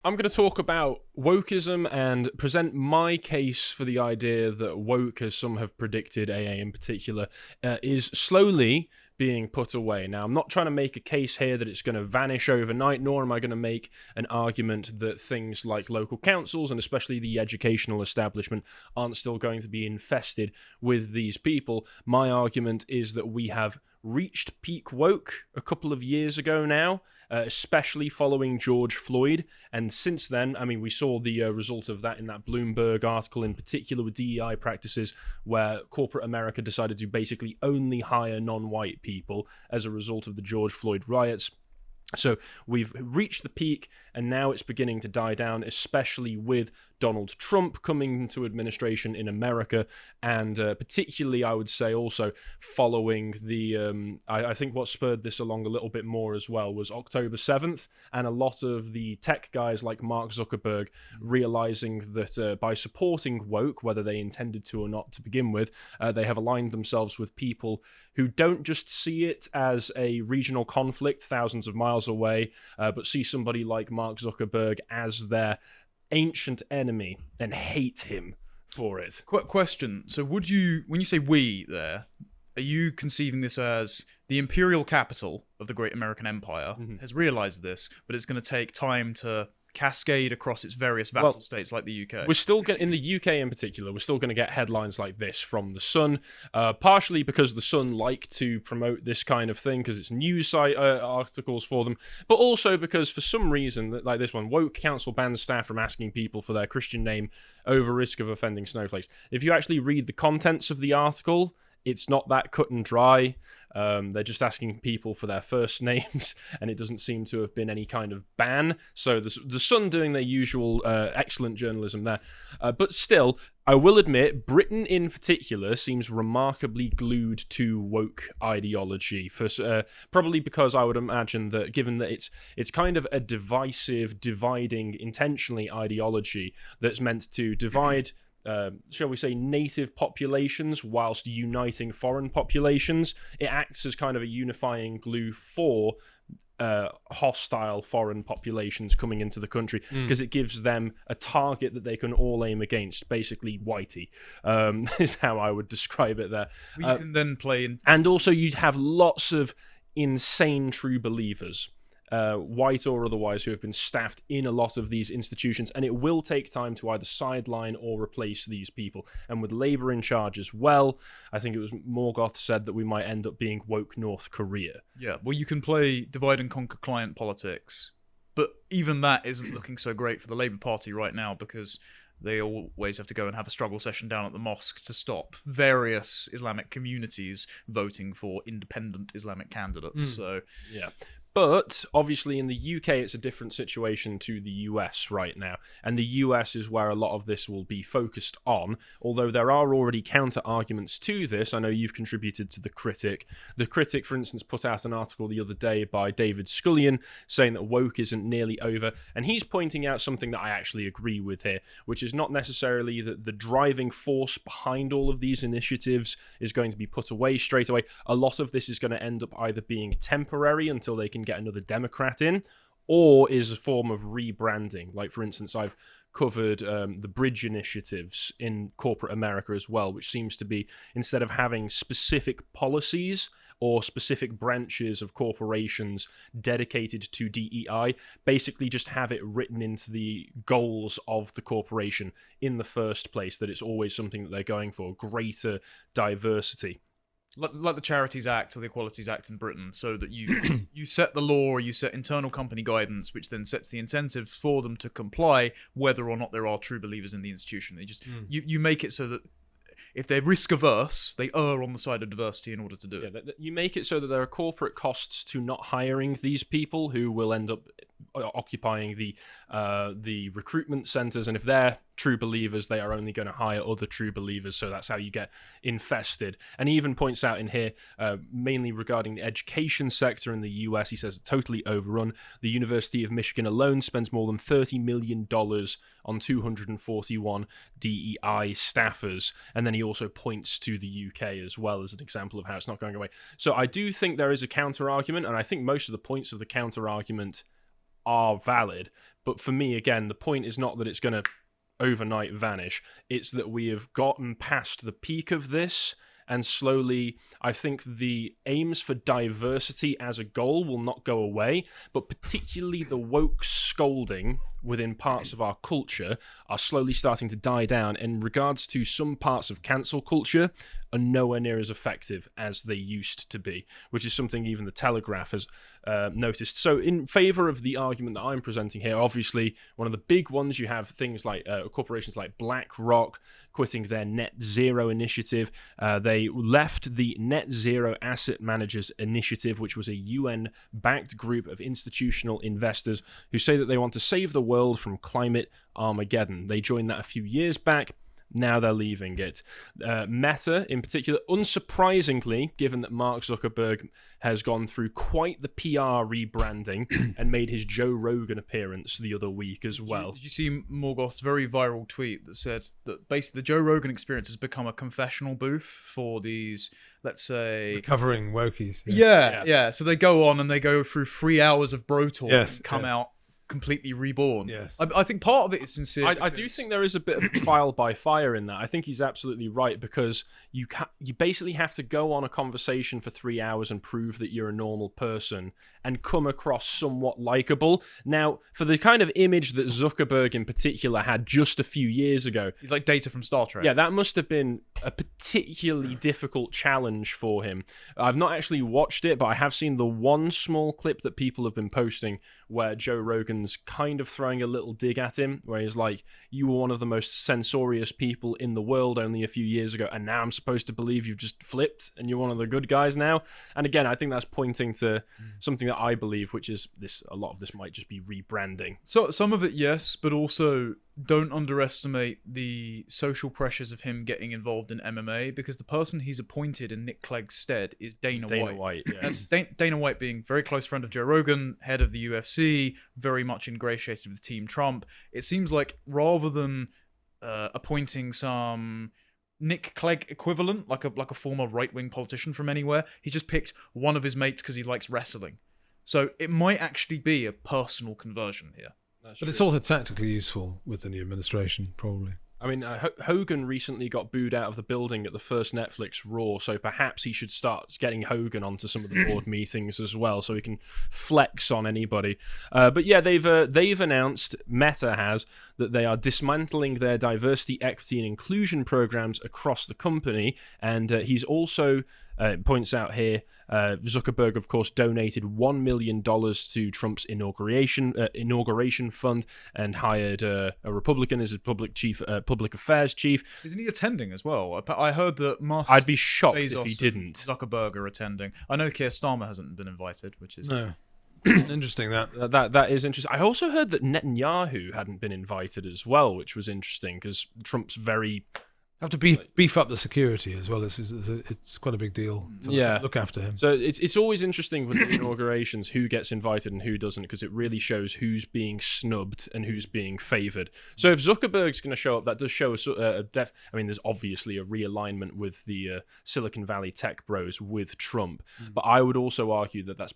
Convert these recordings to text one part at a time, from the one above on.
I'm going to talk about wokeism and present my case for the idea that woke, as some have predicted, AA in particular, is slowly being put away. Now, I'm not trying to make a case here that it's going to vanish overnight, nor am I going to make an argument that things like local councils, and especially the educational establishment, aren't still going to be infested with these people. My argument is that we have reached peak woke a couple of years ago now, especially following George Floyd. And since then, I mean, we saw the result of that in that Bloomberg article, in particular with DEI practices, where corporate America decided to basically only hire non-white people as a result of the George Floyd riots. So we've reached the peak, and now it's beginning to die down, especially with Donald Trump coming into administration in America, and particularly, I would say, also following the, I think what spurred this along a little bit more as well was October 7th, and a lot of the tech guys like Mark Zuckerberg realizing that by supporting woke, whether they intended to or not to begin with, they have aligned themselves with people who don't just see it as a regional conflict thousands of miles away, but see somebody like Mark Zuckerberg as their ancient enemy and hate him for it. Question. So would you, when you say we there, are you conceiving this as the imperial capital of the great American empire has realized this, but it's going to take time to cascade across its various vassal states like the UK? We're still going, in the UK in particular, we're still going to get headlines like this from The Sun, partially because The Sun like to promote this kind of thing because it's news site articles for them, but also because for some reason, like this one, woke council bans staff from asking people for their Christian name over risk of offending snowflakes. If you actually read the contents of the article, it's not that cut and dry. They're just asking people for their first names, and it doesn't seem to have been any kind of ban. So the Sun doing their usual excellent journalism there. But still, I will admit, Britain in particular seems remarkably glued to woke ideology. Probably because I would imagine that, given that it's kind of a divisive, dividing, intentionally ideology that's meant to divide shall we say, native populations whilst uniting foreign populations. It acts as kind of a unifying glue for hostile foreign populations coming into the country because it gives them a target that they can all aim against, basically whitey, is how I would describe it there. You can then play in... And also you'd have lots of insane true believers, white or otherwise, who have been staffed in a lot of these institutions, and it will take time to either sideline or replace these people. And with Labour in charge as well, I think it was Morgoth said that we might end up being woke North Korea. Yeah, well, you can play divide and conquer client politics, but even that isn't looking so great for the Labour Party right now, because they always have to go and have a struggle session down at the mosque to stop various Islamic communities voting for independent Islamic candidates. So yeah. But obviously in the UK, it's a different situation to the US right now. And the US is where a lot of this will be focused on, although there are already counter-arguments to this. I know you've contributed to The Critic. The Critic, for instance, put out an article the other day by David Scullion saying that woke isn't nearly over. And he's pointing out something that I actually agree with here, which is not necessarily that the driving force behind all of these initiatives is going to be put away straight away. A lot of this is going to end up either being temporary until they can get another Democrat in, or is a form of rebranding. Like, for instance, I've covered the bridge initiatives in corporate America as well, which seems to be, instead of having specific policies or specific branches of corporations dedicated to DEI, basically just have it written into the goals of the corporation in the first place, that it's always something that they're going for, greater diversity. Like the Charities Act or the Equalities Act in Britain, so that you you set the law, or you set internal company guidance, which then sets the incentives for them to comply, whether or not there are true believers in the institution. They just you make it so that if they're risk averse, they err on the side of diversity in order to do it. You make it so that there are corporate costs to not hiring these people who will end up occupying the recruitment centers, and if they're true believers, they are only going to hire other true believers, so that's how you get infested. And he even points out in here, mainly regarding the education sector in the US, he says totally overrun. The University of Michigan alone spends more than $30 million on 241 DEI staffers, and then he also points to the UK as well as an example of how it's not going away. So I do think there is a counter-argument, and I think most of the points of the counter-argument are valid, But for me, again, the point is not that it's going to overnight vanish. It's that we have gotten past the peak of this, and slowly, I think the aims for diversity as a goal will not go away, but particularly the woke scolding within parts of our culture are slowly starting to die down in regards to some parts of cancel culture are nowhere near as effective as they used to be, which is something even the Telegraph has noticed. So in favour of the argument that I'm presenting here, obviously one of the big ones, you have things like corporations like BlackRock quitting their net zero initiative. They left the Net Zero Asset Managers Initiative, which was a UN-backed group of institutional investors who say that they want to save the world from climate Armageddon. They joined that a few years back. Now they're leaving it. Meta, in particular, unsurprisingly, given that Mark Zuckerberg has gone through quite the PR rebranding and made his Joe Rogan appearance the other week as well. Did you see Morgoth's very viral tweet that said that basically the Joe Rogan experience has become a confessional booth for these, let's say... recovering wokies. Yeah. So they go on and they go through 3 hours of bro talk and come out completely reborn. Yes. I think part of it is sincere. I do think there is a bit of trial by fire in that. I think he's absolutely right, because you basically have to go on a conversation for 3 hours and prove that you're a normal person and come across somewhat likable. Now, for the kind of image that Zuckerberg in particular had just a few years ago, He's like Data from Star Trek. yeah, that must have been a particularly difficult challenge for him. I've not actually watched it, but I have seen the one small clip that people have been posting where Joe Rogan's kind of throwing a little dig at him, where he's like, you were one of the most censorious people in the world only a few years ago, and now I'm supposed to believe you've just flipped and you're one of the good guys now. And again, I think that's pointing to something that I believe, which is this: a lot of this might just be rebranding. So some of it, yes, but also don't underestimate the social pressures of him getting involved in MMA, because the person he's appointed in Nick Clegg's stead is Dana White. Yeah. And Dana White being very close friend of Joe Rogan, head of the UFC, very much ingratiated with Team Trump. It seems like rather than appointing some Nick Clegg equivalent, like a former right-wing politician from anywhere, he just picked one of his mates because he likes wrestling. So it might actually be a personal conversion here. But it's also tactically useful with the new administration, probably. I mean, Hogan recently got booed out of the building at the first Netflix Raw, so perhaps he should start getting Hogan onto some of the board meetings as well, so he can flex on anybody. But yeah, they've announced, Meta has, that they are dismantling their diversity, equity, and inclusion programs across the company, and he's also points out here, Zuckerberg, of course, donated $1 million to Trump's inauguration fund and hired a Republican as his public affairs chief. Isn't he attending as well? I heard that Musk, I'd be shocked Bezos if he didn't. Zuckerberg are attending. I know Keir Starmer hasn't been invited, which is... No. Interesting, that. That is interesting. I also heard that Netanyahu hadn't been invited as well, which was interesting, because Trump's very... Have to beef up the security as well. It's quite a big deal to look after him. So it's always interesting with the inaugurations who gets invited and who doesn't, because it really shows who's being snubbed and who's being favoured. So if Zuckerberg's going to show up, that does show I mean, there's obviously a realignment with the Silicon Valley tech bros with Trump, but I would also argue that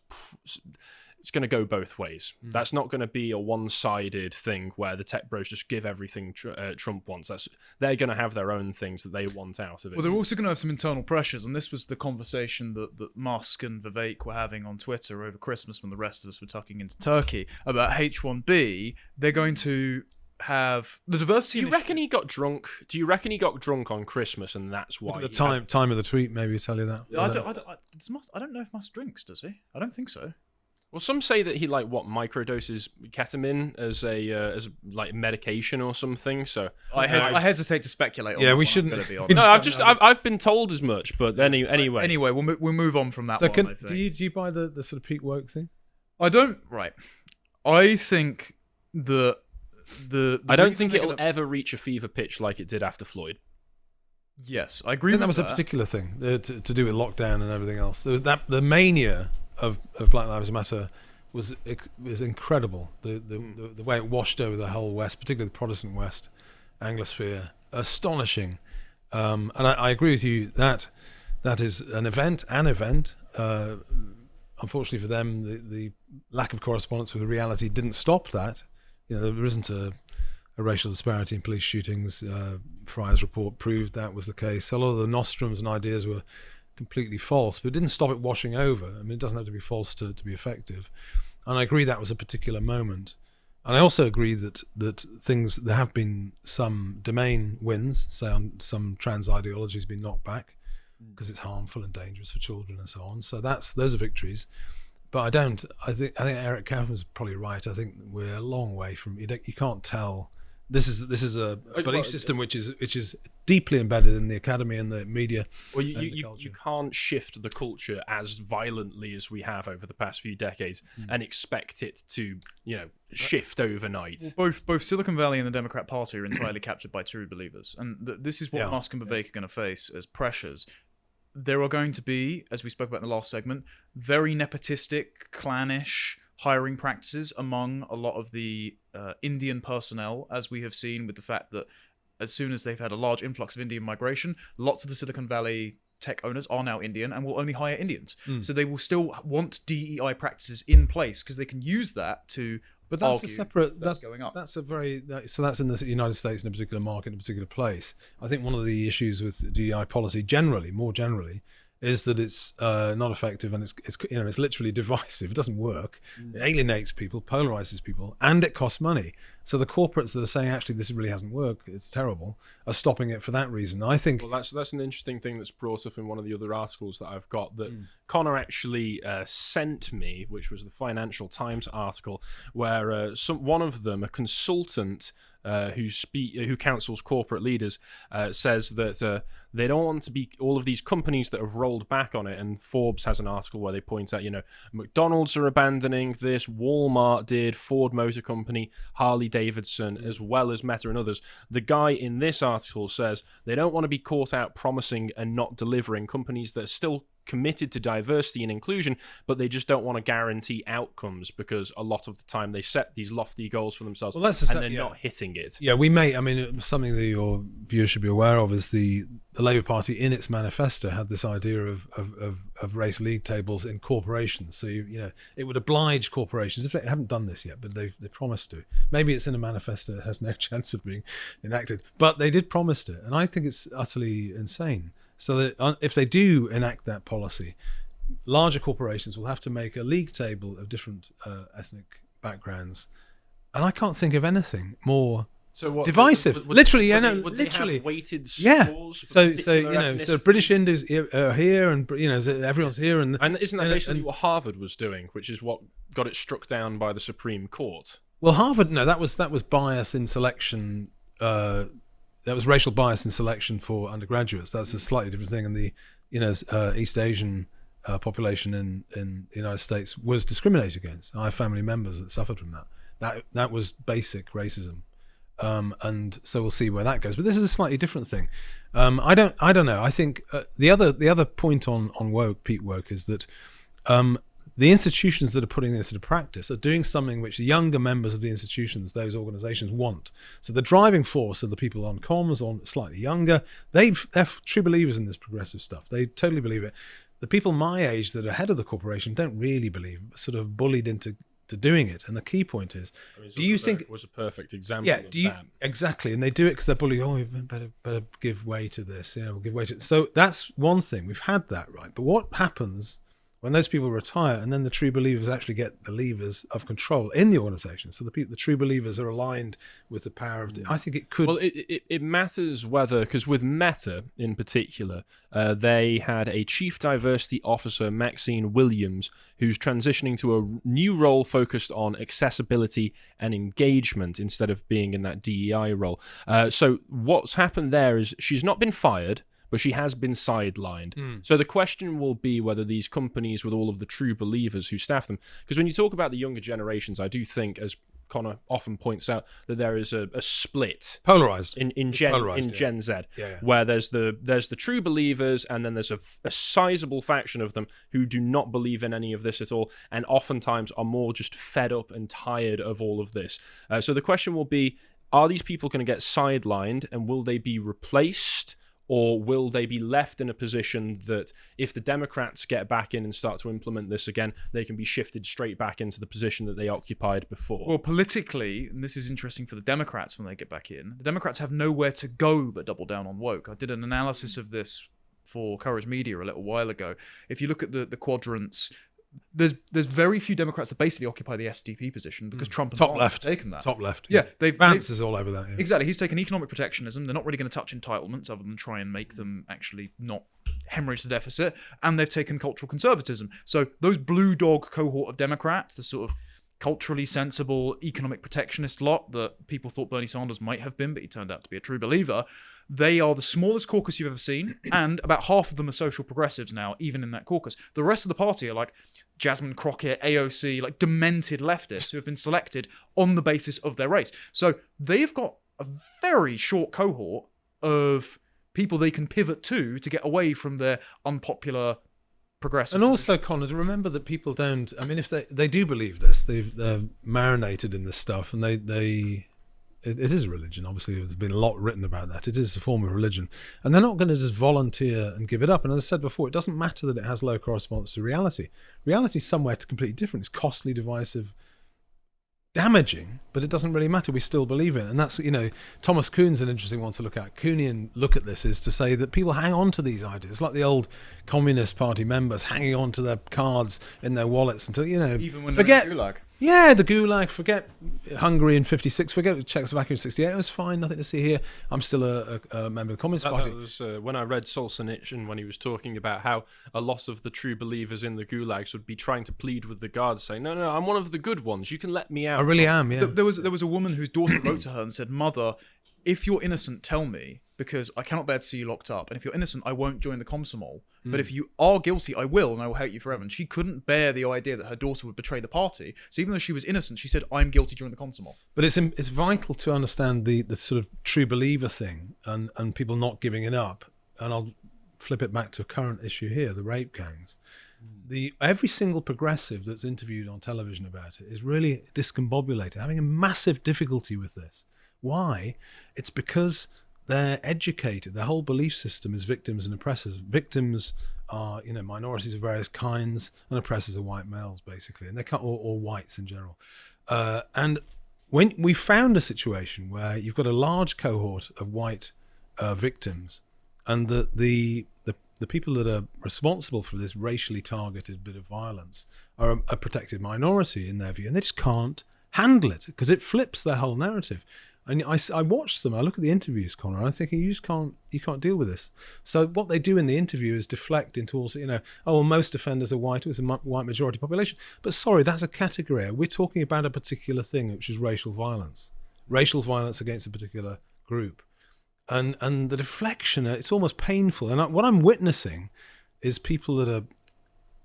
it's going to go both ways. That's not going to be a one-sided thing where the tech bros just give everything Trump wants. They're going to have their own things that they want out of it. Well, they're also going to have some internal pressures, and this was the conversation that Musk and Vivek were having on Twitter over Christmas when the rest of us were tucking into Turkey about H1B. They're going to have the diversity. Do you reckon he got drunk? Do you reckon he got drunk on Christmas and that's why? The time of the tweet maybe tell you that. I don't know if Musk drinks, does he? I don't think so. Well, some say that he microdoses ketamine as a medication or something. So I hesitate to speculate. Yeah, we shouldn't. No, I've been told as much. But anyway, we'll move on from that. So one, do you buy the sort of peak woke thing? I don't. Right. I think I don't think it'll ever reach a fever pitch like it did after Floyd. Yes, I agree. I think that was a particular thing to do with lockdown and everything else. The mania of Black Lives Matter was incredible. The way it washed over the whole West, particularly the Protestant West, Anglosphere, astonishing. And I agree with you that is an event. Unfortunately for them, the lack of correspondence with reality didn't stop that. there isn't a racial disparity in police shootings. Fry's report proved that was the case. A lot of the nostrums and ideas were completely false, but it didn't stop it washing over. I mean, it doesn't have to be false to be effective. And I agree that was a particular moment. And I also agree that there have been some domain wins, say on some trans ideology has been knocked back because it's harmful and dangerous for children and so on. So those are victories. But I think Eric Kaufman's probably right. I think we're a long way from, you can't tell. This is a belief system which is deeply embedded in the academy and the media. Well, you can't shift the culture as violently as we have over the past few decades and expect it to shift overnight. Well, both Silicon Valley and the Democrat Party are entirely captured by true believers, and this is what Musk and Vivek are going to face as pressures. There are going to be, as we spoke about in the last segment, very nepotistic, clannish hiring practices among a lot of the Indian personnel, as we have seen with the fact that as soon as they've had a large influx of Indian migration, lots of the Silicon Valley tech owners are now Indian and will only hire Indians. So they will still want DEI practices in place because they can use that to But that's argue a separate. that's going up. That's a very. So that's in the United States in a particular market, in a particular place. I think one of the issues with DEI policy, more generally, is that it's not effective and it's literally divisive. It doesn't work. It alienates people, polarizes people, and it costs money. So the corporates that are saying actually this really hasn't worked, it's terrible, are stopping it for that reason. I think. Well, that's an interesting thing that's brought up in one of the other articles that I've got that Connor actually sent me, which was the Financial Times article, where one of them, a consultant who counsels corporate leaders, says that they don't want to be all of these companies that have rolled back on it. And Forbes has an article where they point out, McDonald's are abandoning this, Walmart did, Ford Motor Company, Harley Davidson, as well as Meta and others. The guy in this article says they don't want to be caught out promising and not delivering, companies that are still committed to diversity and inclusion, but they just don't want to guarantee outcomes because a lot of the time they set these lofty goals for themselves and they're not hitting it. Yeah, something that your viewers should be aware of is the Labour Party in its manifesto had this idea of race league tables in corporations. So it would oblige corporations, if they haven't done this yet, but they promised to. Maybe it's in a manifesto that has no chance of being enacted, but they did promise it, and I think it's utterly insane. So that if they do enact that policy, larger corporations will have to make a league table of different ethnic backgrounds, and I can't think of anything more divisive. Literally. They have weighted scores? So British Indians are here, and everyone's here, and isn't that basically what Harvard was doing, which is what got it struck down by the Supreme Court? Well, Harvard, no, that was bias in selection. That was racial bias in selection for undergraduates. That's a slightly different thing. And the East Asian population in the United States was discriminated against. I have family members that suffered from that. That was basic racism, and so we'll see where that goes. But this is a slightly different thing. I don't know. I think the other point on Pete Woke is that the institutions that are putting this into practice are doing something which the younger members of the institutions, those organizations, want. So the driving force are the people on comms, or slightly younger. They're true believers in this progressive stuff. They totally believe it. The people my age that are head of the corporation don't really believe it, but sort of bullied into doing it. And the key point is, do you think it was a perfect example of that? Exactly, and they do it because they're bullying. Oh, we better give way to this. We'll give way to it. So that's one thing. We've had that, right? But what happens when those people retire and then the true believers actually get the levers of control in the organization? So the true believers are aligned with the power of I think it could. Well, it matters whether, because with Meta in particular, they had a chief diversity officer, Maxine Williams, who's transitioning to a new role focused on accessibility and engagement instead of being in that DEI role. So what's happened there is she's not been fired, but she has been sidelined. So the question will be whether these companies with all of the true believers who staff them, because when you talk about the younger generations, I do think, as Connor often points out, that there is a split, polarized in Gen Z, where there's the true believers, and then there's a sizable faction of them who do not believe in any of this at all, and oftentimes are more just fed up and tired of all of this. So the question will be, are these people going to get sidelined, and will they be replaced? or will they be left in a position that if the Democrats get back in and start to implement this again, they can be shifted straight back into the position that they occupied before? Well, politically, and this is interesting for the Democrats when they get back in, the Democrats have nowhere to go but double down on woke. I did an analysis of this for Courage Media a little while ago. If you look at the quadrants, there's very few Democrats that basically occupy the SDP position because Trump and Top Vance left. have taken that. Top left. Yeah, Vance is all over that. Yeah. Exactly. He's taken economic protectionism. They're not really going to touch entitlements other than try and make them actually not hemorrhage the deficit. And they've taken cultural conservatism. So those blue dog cohort of Democrats, the sort of culturally sensible economic protectionist lot that people thought Bernie Sanders might have been, but he turned out to be a true believer, they are the smallest caucus you've ever seen, and about half of them are social progressives now, even in that caucus. The rest of the party are like Jasmine Crockett, AOC, like demented leftists who have been selected on the basis of their race. So they've got a very short cohort of people they can pivot to get away from their unpopular progressive. And also, Connor, to remember that people don't. I mean, if they do believe this, they're marinated in this stuff, and it is a religion. Obviously, there's been a lot written about that. It is a form of religion, and they're not going to just volunteer and give it up. And as I said before, it doesn't matter that it has low correspondence to reality. Reality is somewhere completely different. It's costly, divisive, damaging, but it doesn't really matter. We still believe it. And that's, Thomas Kuhn's an interesting one to look at. Kuhnian look at this is to say that people hang on to these ideas, like the old Communist Party members hanging on to their cards in their wallets until, even when forget they're in Gulag. Yeah, the Gulag, forget Hungary in 56, forget Czechoslovakia in 68. It was fine, nothing to see here. I'm still a member of the Communist Party. That was when I read Solzhenitsyn, when he was talking about how a lot of the true believers in the gulags would be trying to plead with the guards, saying, no, I'm one of the good ones. You can let me out. I really am, yeah. There was a woman whose daughter wrote to her and said, "Mother, if you're innocent, tell me, because I cannot bear to see you locked up. And if you're innocent, I won't join the Komsomol. But if you are guilty, I will, and I will hate you forever." And she couldn't bear the idea that her daughter would betray the party. So even though she was innocent, she said, "I'm guilty, join the Komsomol." But it's vital to understand the sort of true believer thing and people not giving it up. And I'll flip it back to a current issue here, the rape gangs. Every single progressive that's interviewed on television about it is really discombobulated, having a massive difficulty with this. Why? It's because they're educated. Their whole belief system is victims and oppressors. Victims are, minorities of various kinds, and oppressors are white males, basically, and they can't, or whites in general. And when we found a situation where you've got a large cohort of white victims, and the people that are responsible for this racially targeted bit of violence are a protected minority in their view, and they just can't handle it because it flips their whole narrative. And I watched them. I look at the interviews, Connor. And I'm thinking you can't deal with this. So what they do in the interview is deflect into also, most offenders are white. It's a white majority population. But sorry, that's a category. We're talking about a particular thing, which is racial violence against a particular group, and the deflection. It's almost painful. And what I'm witnessing is people that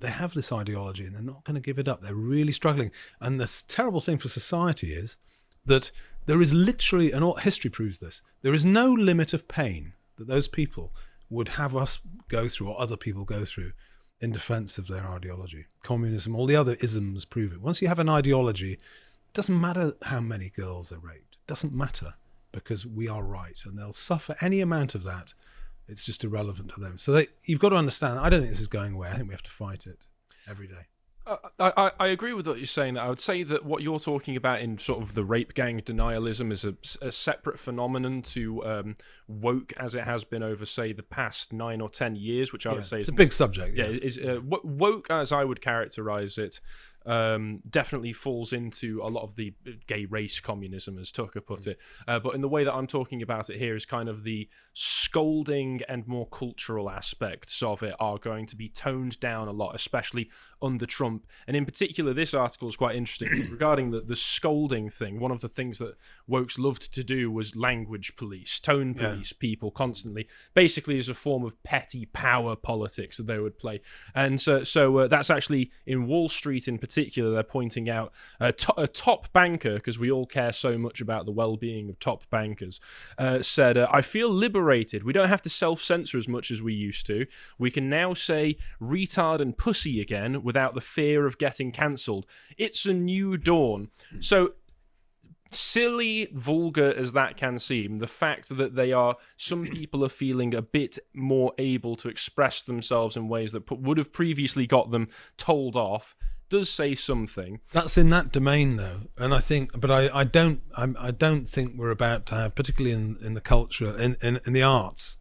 they have this ideology and they're not going to give it up. They're really struggling. And the terrible thing for society is that there is literally, and all history proves this, there is no limit of pain that those people would have us go through or other people go through in defense of their ideology. Communism, all the other isms prove it. Once you have an ideology, it doesn't matter how many girls are raped. It doesn't matter because we are right, and they'll suffer any amount of that. It's just irrelevant to them. So you've got to understand, I don't think this is going away. I think we have to fight it every day. I agree with what you're saying. That I would say that what you're talking about in sort of the rape gang denialism is a separate phenomenon to woke as it has been over, say, the past 9 or 10 years, which I would say it's a big subject. Yeah, is woke as I would characterize it. Definitely falls into a lot of the gay race communism, as Tucker put it. But in the way that I'm talking about it here is kind of the scolding and more cultural aspects of it are going to be toned down a lot, especially under Trump. And in particular, this article is quite interesting regarding the scolding thing. One of the things that wokes loved to do was language police, tone police people constantly, basically as a form of petty power politics that they would play. And so that's actually in Wall Street in particular, they're pointing out a top banker, because we all care so much about the well-being of top bankers, said, "I feel liberated. We don't have to self-censor as much as we used to. We can now say retard and pussy again without the fear of getting cancelled. It's a new dawn." So silly, vulgar as that can seem, the fact that some people are feeling a bit more able to express themselves in ways that would have previously got them told off does say something. That's in that domain, though, and I think, but I don't think we're about to have, particularly in the culture, in the arts.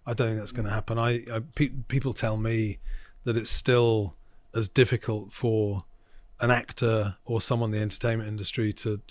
I don't think that's going to happen. People tell me that it's still as difficult for an actor or someone in the entertainment industry to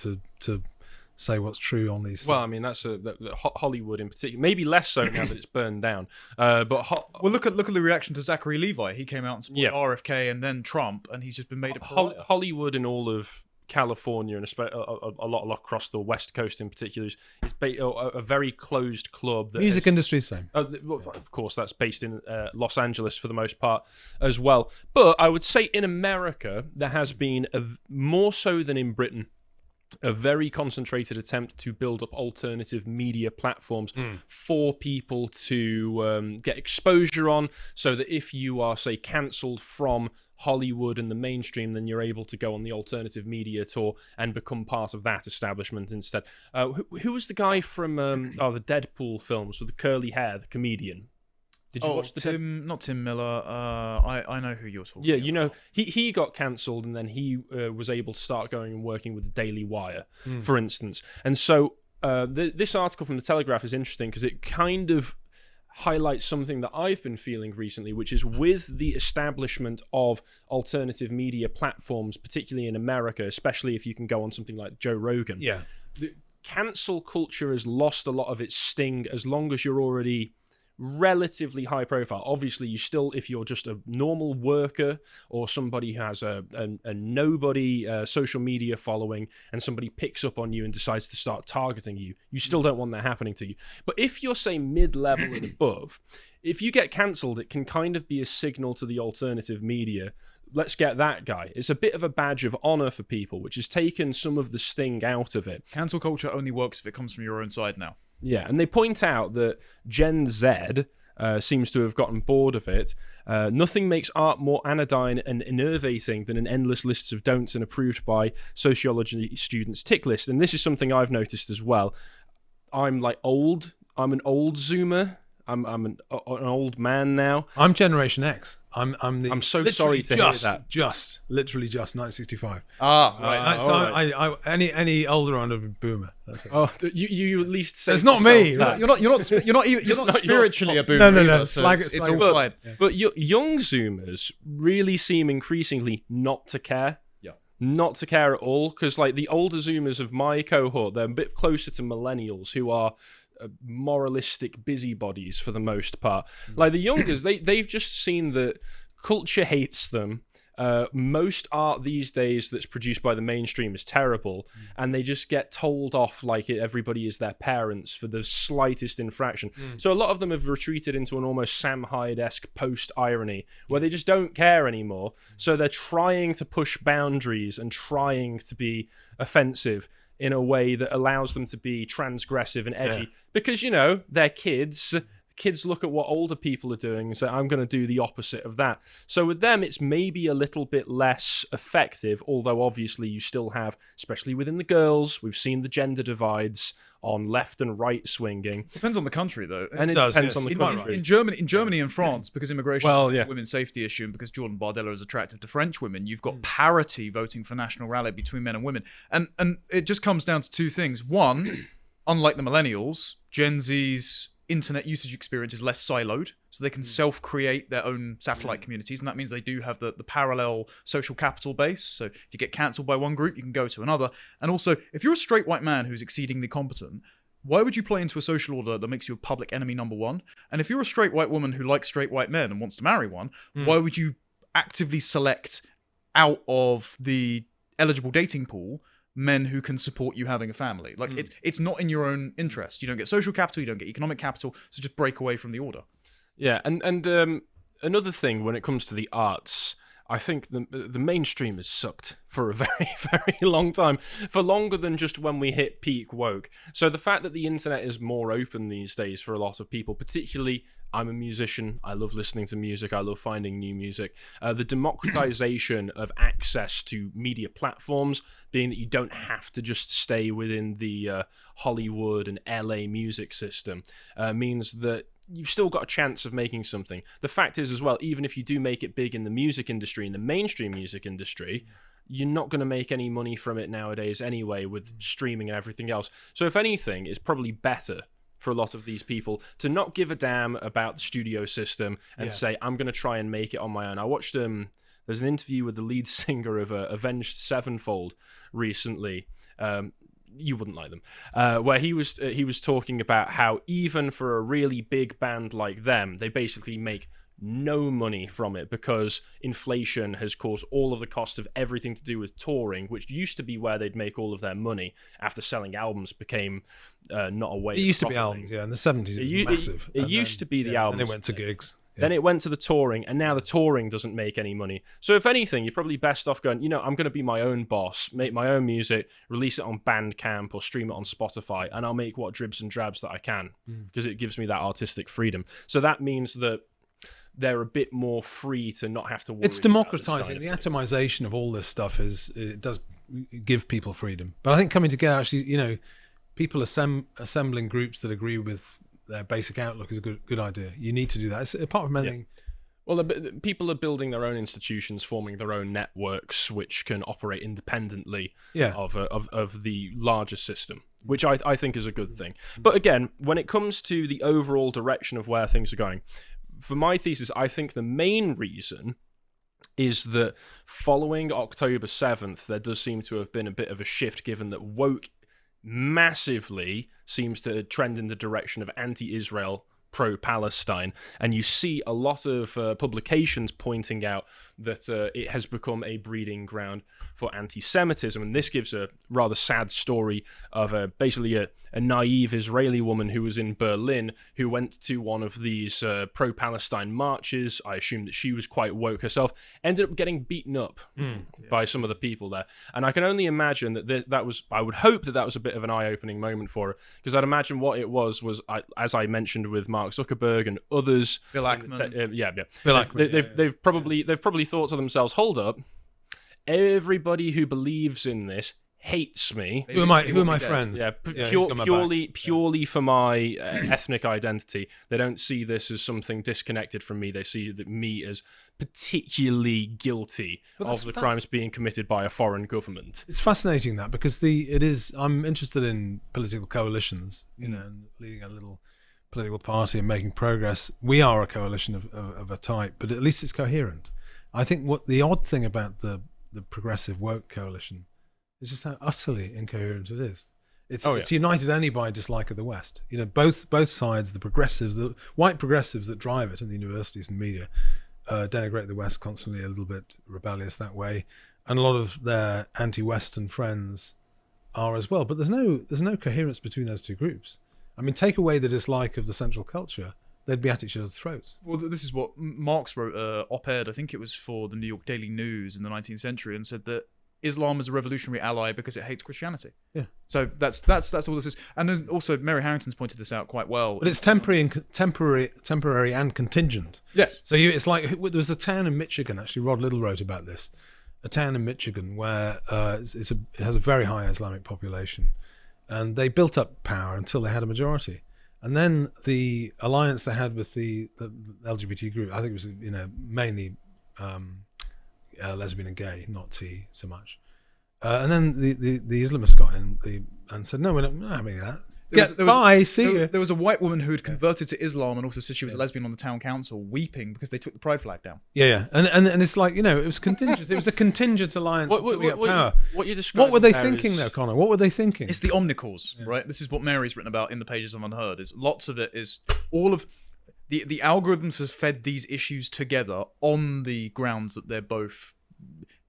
say what's true on these things. Well, I mean, that's Hollywood in particular. Maybe less so now that it's burned down. But well, look at the reaction to Zachary Levi. He came out and supported RFK and then Trump, and he's just been made a pariah. Hollywood and all of California and a lot across the West Coast in particular is a very closed club. Music industry, same. Of course, that's based in Los Angeles for the most part as well. But I would say in America, there has been, more so than in Britain, a very concentrated attempt to build up alternative media platforms for people to get exposure on, so that if you are, say, cancelled from Hollywood and the mainstream, then you're able to go on the alternative media tour and become part of that establishment instead. Who was the guy from the Deadpool films with the curly hair, the comedian? Did you watch not Tim Miller. I know who you're talking about. Yeah, you know, he got cancelled, and then he was able to start going and working with the Daily Wire, for instance. And so this article from the Telegraph is interesting because it kind of highlights something that I've been feeling recently, which is with the establishment of alternative media platforms, particularly in America, especially if you can go on something like Joe Rogan. Yeah, the cancel culture has lost a lot of its sting as long as you're already relatively high profile. Obviously, you still, if you're just a normal worker or somebody who has a nobody social media following, and somebody picks up on you and decides to start targeting you, you still don't want that happening to you. But if you're, say, mid-level and above, if you get cancelled, it can kind of be a signal to the alternative media. Let's get that guy. It's a bit of a badge of honor for people, which has taken some of the sting out of it. Cancel culture only works if it comes from your own side now. Yeah, and they point out that Gen Z seems to have gotten bored of it. Nothing makes art more anodyne and enervating than an endless list of don'ts and approved by sociology students tick list. And this is something I've noticed as well. I'm an old Zoomer. I'm an old man now. I'm Generation X. I'm so sorry to hear that. Literally just 1965. Right. So I any older on a boomer. That's it. Oh, you at least say it's not me. Right. You're not spiritually a boomer. No. Either, so it's all fine. But young Zoomers really seem increasingly not to care. Not to care at all, because like the older Zoomers of my cohort, they're a bit closer to millennials, who are moralistic busybodies for the most part. Like the youngers, they've just seen that culture hates them. Most art these days that's produced by the mainstream is terrible, and they just get told off like everybody is their parents for the slightest infraction. So a lot of them have retreated into an almost Sam Hyde-esque post-irony where they just don't care anymore. So they're trying to push boundaries and trying to be offensive in a way that allows them to be transgressive and edgy, because, you know, they're kids. Kids look at what older people are doing and say, I'm going to do the opposite of that. So with them, it's maybe a little bit less effective, although obviously you still have, especially within the girls, we've seen the gender divides on left and right swinging. Depends on the country, though. And it depends on the country. In Germany and France, because immigration is a women's safety issue, and because Jordan Bardella is attractive to French women, you've got parity voting for National Rally between men and women. And it just comes down to two things. One, unlike the millennials, Gen Z's internet usage experience is less siloed, so they can self-create their own satellite communities, and that means they do have the parallel social capital base. So if you get cancelled by one group, you can go to another. And also, if you're a straight white man who's exceedingly competent, why would you play into a social order that makes you a public enemy number one? And if you're a straight white woman who likes straight white men and wants to marry one, why would you actively select out of the eligible dating pool men who can support you having a family? Like it's not in your own interest. You don't get social capital, you don't get economic capital, so just break away from the order. Yeah, and another thing when it comes to the arts, I think the mainstream has sucked for a very, very long time, for longer than just when we hit peak woke. So the fact that the internet is more open these days for a lot of people, particularly, I'm a musician, I love listening to music, I love finding new music. The democratization of access to media platforms, being that you don't have to just stay within the Hollywood and LA music system, means that you've still got a chance of making something. The fact is as well, even if you do make it big in the music industry, in the mainstream music industry, you're not going to make any money from it nowadays anyway, with streaming and everything else. So if anything, it's probably better for a lot of these people to not give a damn about the studio system and say, I'm going to try and make it on my own. I watched there's an interview with the lead singer of Avenged Sevenfold recently. You wouldn't like them, where he was talking about how even for a really big band like them, they basically make no money from it because inflation has caused all of the cost of everything to do with touring, which used to be where they'd make all of their money after selling albums became not a way. It used to be albums, in the 70s. It was massive. It used to be the albums. And it went to gigs. Then it went to the touring, and now the touring doesn't make any money. So if anything, you're probably best off going, I'm going to be my own boss, make my own music, release it on Bandcamp or stream it on Spotify, and I'll make what dribs and drabs that I can, because it gives me that artistic freedom. So that means that they're a bit more free to not have to worry. It's democratizing. The atomization of all this stuff it does give people freedom. But I think coming together, actually, people assembling groups that agree with their basic outlook is a good idea. You need to do that. It's apart from anything. Well, people are building their own institutions, forming their own networks, which can operate independently of the larger system, which I think is a good thing. But again, when it comes to the overall direction of where things are going, for my thesis, I think the main reason is that following October 7th, there does seem to have been a bit of a shift, given that woke massively seems to trend in the direction of anti-Israel, pro-Palestine, and you see a lot of publications pointing out that it has become a breeding ground for anti-Semitism, and this gives a rather sad story of basically a naive Israeli woman who was in Berlin who went to one of these pro-Palestine marches. I assume that she was quite woke herself, ended up getting beaten up by some of the people there, and I can only imagine that that was, I would hope that was a bit of an eye-opening moment for her, because I'd imagine what it was as I mentioned with Mark Zuckerberg and others, Bill Ackman. Bill Ackman, they've probably thought to themselves, hold up, everybody who believes in this hates me. Who are my friends? Yeah, purely for my ethnic identity. They don't see this as something disconnected from me. They see me as particularly guilty of the crimes being committed by a foreign government. It's fascinating that, because I'm interested in political coalitions, and leading a little political party and making progress. We are a coalition of a type, but at least it's coherent. I think what the odd thing about the progressive woke coalition is just how utterly incoherent it is. It's united only by dislike of the West. Both sides, the progressives, the white progressives that drive it in the universities and media, denigrate the West constantly, a little bit rebellious that way, and a lot of their anti-Western friends are as well. But there's no coherence between those two groups. I mean, take away the dislike of the central culture, they'd be at each other's throats. Well, this is what Marx wrote, op-ed, I think it was for the New York Daily News in the 19th century, and said that Islam is a revolutionary ally because it hates Christianity. Yeah. So that's all this is. And then also Mary Harrington's pointed this out quite well. But it's temporary and contingent. Yes. So it's like, there was a town in Michigan, actually, Rod Little wrote about this, a town in Michigan where it has a very high Islamic population, and they built up power until they had a majority. And then the alliance they had with the LGBT group, I think it was mainly lesbian and gay, not T so much. And then the Islamists got in and said, no, we're not having that. There was a white woman who had converted to Islam and also said she was a lesbian on the town council, weeping because they took the pride flag down. And it's like, it was contingent. It was a contingent alliance until we got power. What were they thinking though, Connor? What were they thinking? It's the omnicause, right? This is what Mary's written about in the pages of Unheard. Is lots of it is all of the algorithms have fed these issues together on the grounds that they're both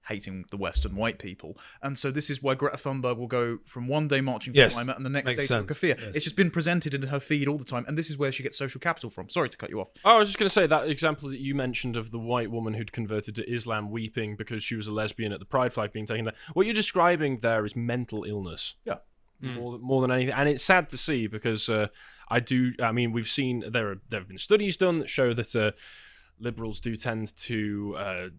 hating the West and white people. And so this is why Greta Thunberg will go from one day marching for climate and the next day to kafir. Yes. It's just been presented in her feed all the time, and this is where she gets social capital from. Sorry to cut you off. Oh, I was just going to say that example that you mentioned of the white woman who'd converted to Islam weeping because she was a lesbian at the pride flag being taken down. What you're describing there is mental illness. Yeah. More than anything. And it's sad to see because we've seen there have been studies done that show that liberals do tend to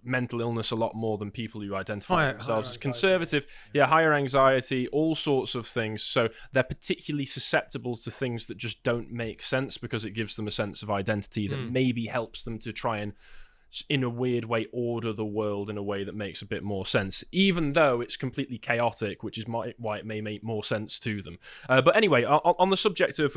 mental illness a lot more than people who identify themselves as conservative. Higher anxiety, all sorts of things. So they're particularly susceptible to things that just don't make sense because it gives them a sense of identity that maybe helps them to try and, in a weird way, order the world in a way that makes a bit more sense, even though it's completely chaotic, which is why it may make more sense to them. But anyway, on the subject of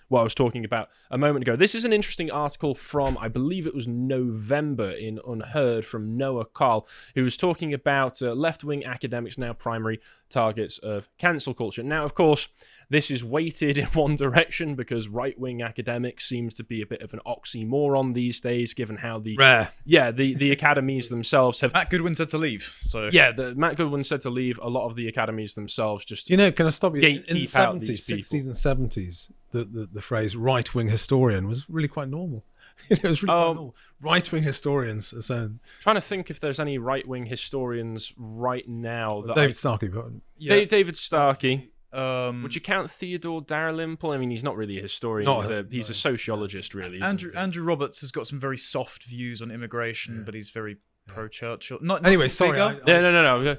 what I was talking about a moment ago, this is an interesting article from, I believe it was November in Unheard, from Noah Carl, who was talking about left-wing academics now primary targets of cancel culture. Now, of course, this is weighted in one direction because right-wing academics seems to be a bit of an oxymoron these days, given how the academies themselves have. Matt Goodwin said to leave. So Matt Goodwin said to leave. A lot of the academies themselves just can I stop you? In the gatekeep out 70s, these people. 60s, and 70s, the phrase right-wing historian was really quite normal. It was really quite normal. Right-wing historians are saying. Trying to think if there's any right-wing historians right now. David Starkey. David Starkey. Would you count Theodore Dalrymple? I mean, he's not really a historian. He's a sociologist, really. Andrew Roberts has got some very soft views on immigration, but he's very pro-Churchill. Anyway, sorry. No.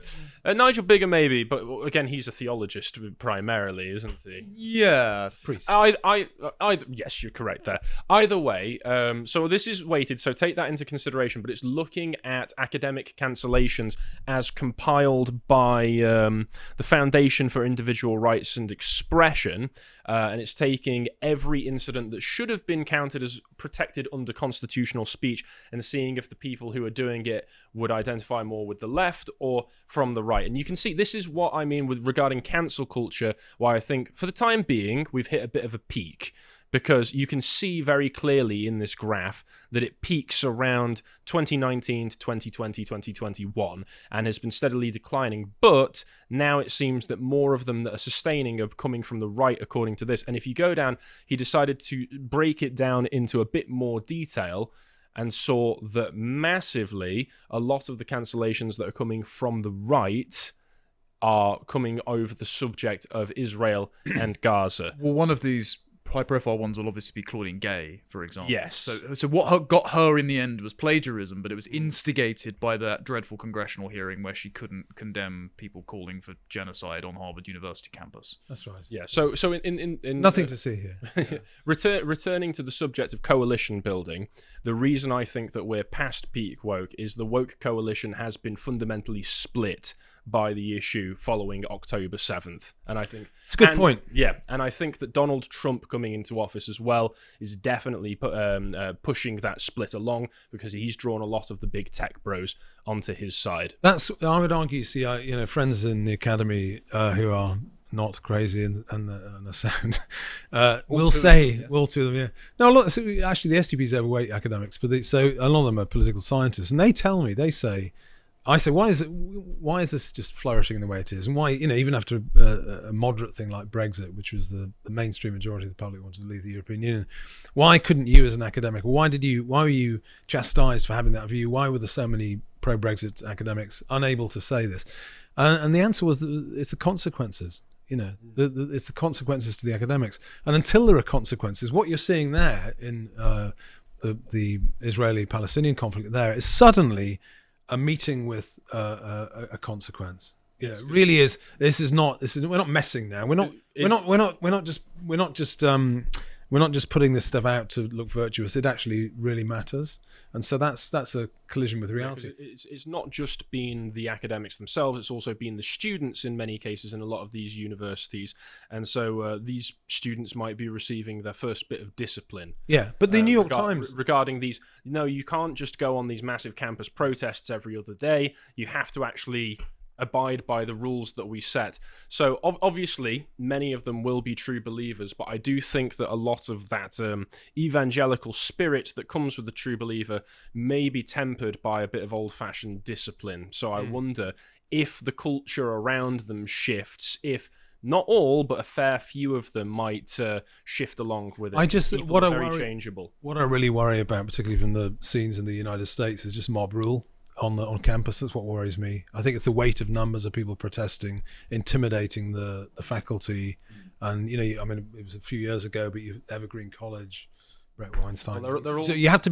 Nigel Bigger, maybe, but again, he's a theologist primarily, isn't he? Yeah, priest. Yes, you're correct there. Either way, so this is weighted, so take that into consideration, but it's looking at academic cancellations as compiled by the Foundation for Individual Rights and Expression, and it's taking every incident that should have been counted as protected under constitutional speech and seeing if the people who are doing it would identify more with the left or from the right. And you can see this is what I mean with regarding cancel culture, why I think for the time being we've hit a bit of a peak, because you can see very clearly in this graph that it peaks around 2019 to 2020, 2021 and has been steadily declining. But now it seems that more of them that are sustaining are coming from the right, according to this. And if you go down, he decided to break it down into a bit more detail and saw that massively a lot of the cancellations that are coming from the right are coming over the subject of Israel and Gaza. Well, one of these high-profile ones will obviously be Claudine Gay, for example. Yes. So what got her in the end was plagiarism, but it was instigated by that dreadful congressional hearing where she couldn't condemn people calling for genocide on Harvard University campus. That's right. Yeah. So in nothing to see here. Returning to the subject of coalition building, the reason I think that we're past peak woke is the woke coalition has been fundamentally split by the issue following October 7th. And I think it's a good point. Yeah, and I think that Donald Trump coming into office as well is definitely pushing that split along because he's drawn a lot of the big tech bros onto his side. I would argue, see, friends in the academy who are not crazy and are sound will say, all two of them, yeah. No, look, so actually the STP's overweight academics, but so a lot of them are political scientists, and they say, I say, why is this just flourishing in the way it is? And why, even after a moderate thing like Brexit, which was the mainstream majority of the public wanted to leave the European Union, why couldn't you as an academic, why were you chastised for having that view? Why were there so many pro-Brexit academics unable to say this? And the answer was that it's the consequences. It's the consequences to the academics. And until there are consequences, what you're seeing there in the Israeli-Palestinian conflict there is suddenly a meeting with a consequence. It really is. We're not messing now. We're not just putting this stuff out to look virtuous. It actually really matters, and so that's a collision with reality. It's not just been the academics themselves; it's also been the students in many cases in a lot of these universities, and so these students might be receiving their first bit of discipline. Yeah, but the New York Times regarding these, you can't just go on these massive campus protests every other day. You have to actually abide by the rules that we set. So obviously, many of them will be true believers, but I do think that a lot of that evangelical spirit that comes with the true believer may be tempered by a bit of old-fashioned discipline. So I wonder if the culture around them shifts, if not all, but a fair few of them might shift along with it. People are very changeable. What I really worry about, particularly from the scenes in the United States, is just mob rule on campus. That's what worries me. I think it's the weight of numbers of people protesting, intimidating the faculty, and I mean, it was a few years ago, but Evergreen College, Brett Weinstein. Well, they're all... So you have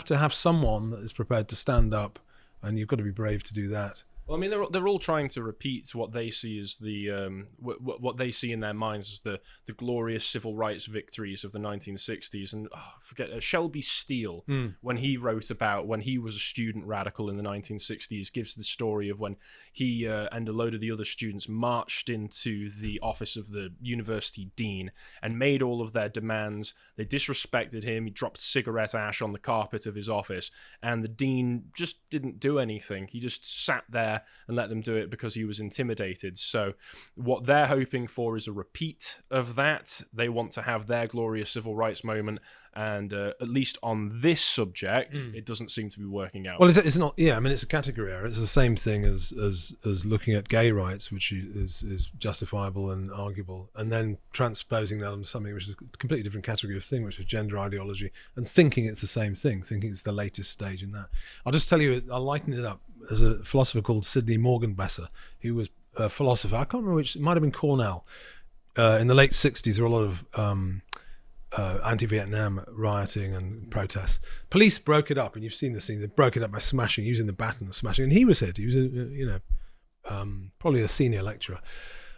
to have someone that is prepared to stand up, and you've got to be brave to do that. Well, I mean, they're all trying to repeat what they see as the what they see in their minds as the glorious civil rights victories of the 1960s. And forget Shelby Steele, when he wrote about when he was a student radical in the 1960s, gives the story of when he and a load of the other students marched into the office of the university dean and made all of their demands. They disrespected him. He dropped cigarette ash on the carpet of his office, and the dean just didn't do anything. He just sat there and let them do it because he was intimidated. So what they're hoping for is a repeat of that. They want to have their glorious civil rights moment, and at least on this subject, it doesn't seem to be working out. Well, it's not. Yeah, I mean, it's a category error. It's the same thing as looking at gay rights, which is justifiable and arguable, and then transposing that onto something which is a completely different category of thing, which is gender ideology, and thinking it's the same thing, thinking it's the latest stage in that. I'll just tell you, I'll lighten it up. There's a philosopher called Sidney Morgenbesser, who was a philosopher. I can't remember which. It might have been Cornell. In the late 60s, there were a lot of anti-Vietnam rioting and protests. Police broke it up, and you've seen the scene. They broke it up by smashing, using the baton and smashing. And he was hit. He was, probably a senior lecturer.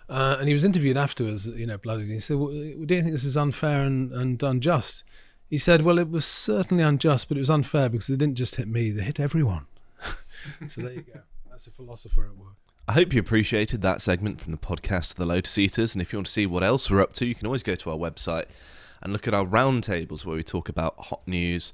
And he was interviewed afterwards, bloodied. And he said, "Well, do you think this is unfair and unjust?" He said, "Well, it was certainly unjust, but it was unfair because they didn't just hit me; they hit everyone." So there you go. That's a philosopher at work. I hope you appreciated that segment from the podcast The Lotus Eaters, and if you want to see what else we're up to, you can always go to our website and look at our roundtables where we talk about hot news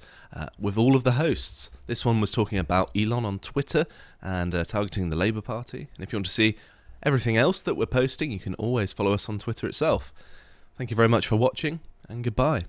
with all of the hosts. This one was talking about Elon on Twitter and targeting the Labour Party. And if you want to see everything else that we're posting, you can always follow us on Twitter itself. Thank you very much for watching, and goodbye.